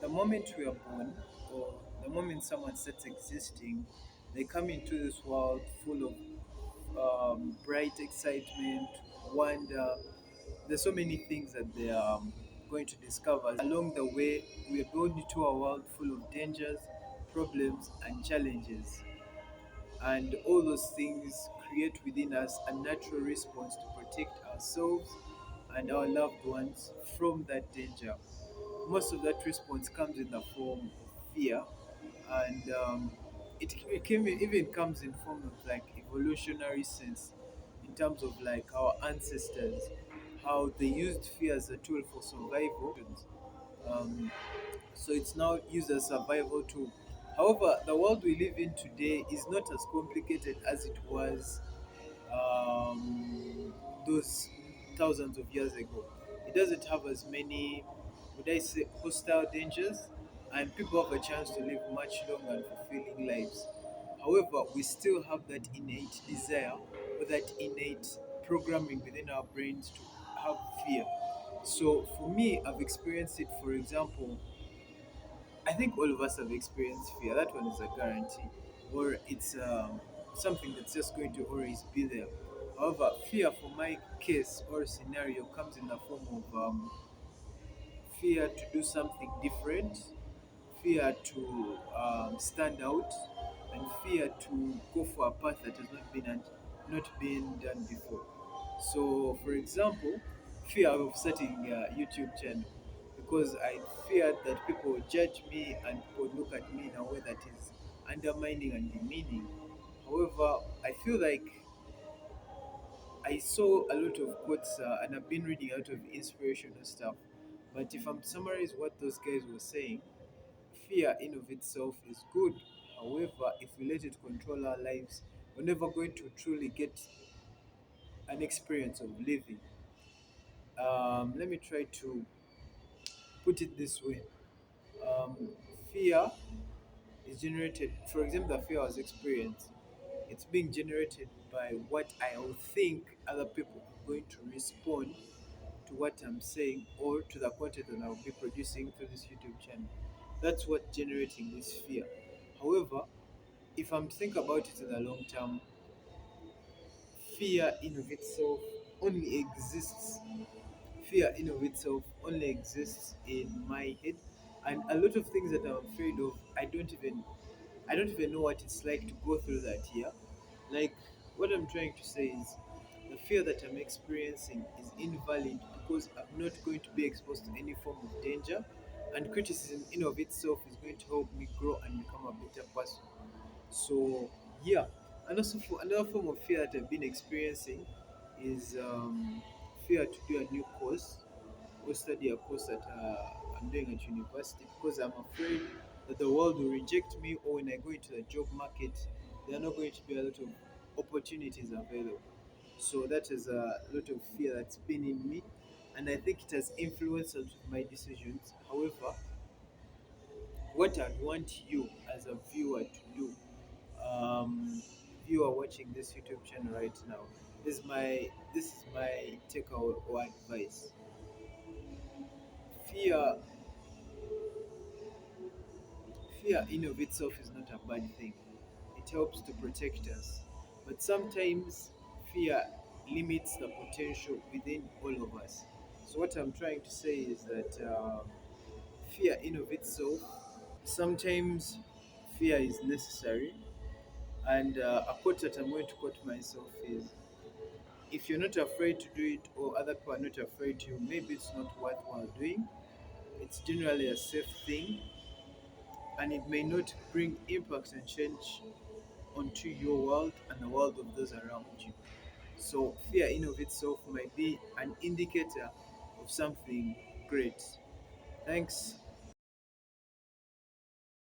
the moment we are born, or the moment someone starts existing, they come into this world full of bright excitement, wonder. There's so many things that they are going to discover. Along the way, we are born into a world full of dangers, problems, and challenges. And all those things create within us a natural response to protect ourselves and our loved ones from that danger. Most of that response comes in the form of fear, and even comes in form of like evolutionary sense, in terms of like our ancestors, how they used fear as a tool for survival. um, so it's now used as survival tool. However, the world we live in today is not as complicated as it was those thousands of years ago. It doesn't have as many, would I say, hostile dangers, and people have a chance to live much longer and fulfilling lives. However, we still have that innate desire, or that innate programming within our brains to have fear. So for me, I've experienced it. For example, I think all of us have experienced fear. That one is a guarantee, or it's something that's just going to always be there. However, fear for my case or scenario comes in the form of fear to do something different, fear to stand out, and fear to go for a path that has not been done before. So, for example, fear of starting a YouTube channel, because I feared that people would judge me and people would look at me in a way that is undermining and demeaning. However, I feel like I saw a lot of quotes and I've been reading a lot of inspirational stuff. But if I'm to summarize what those guys were saying, fear in of itself is good. However, if we let it control our lives, we're never going to truly get an experience of living. Let me try to put it this way. Um, Fear is generated, for example, the fear I was experiencing, it's being generated by what I will think other people are going to respond to what I'm saying, or to the content that I'll be producing through this YouTube channel. That's what generating this fear. However, if I'm to think about it in the long term, fear in of itself only exists. Fear in of itself only exists in my head, and a lot of things that I'm afraid of, I don't even know what it's like to go through that here. Like, what I'm trying to say is the fear that I'm experiencing is invalid because I'm not going to be exposed to any form of danger, and criticism in of itself is going to help me grow and become a better person. So yeah, and also for another form of fear that I've been experiencing is fear to do a new course or study a course that I'm doing at university, because I'm afraid that the world will reject me, or when I go into the job market, there are not going to be a lot of opportunities available. So that is a lot of fear that's been in me, and I think it has influenced a lot of my decisions. However, what I'd want you as a viewer to do, viewer watching this YouTube channel right now, this is my takeaway or advice. Fear Fear in of itself is not a bad thing. It helps to protect us. But sometimes fear limits the potential within all of us. So what I'm trying to say is that fear in of itself, sometimes fear is necessary. And a quote that I'm going to quote myself is, if you're not afraid to do it, or other people are not afraid to, maybe it's not worthwhile doing. It's generally a safe thing, and it may not bring impact and change onto your world and the world of those around you. So, fear in of itself might be an indicator of something great. Thanks.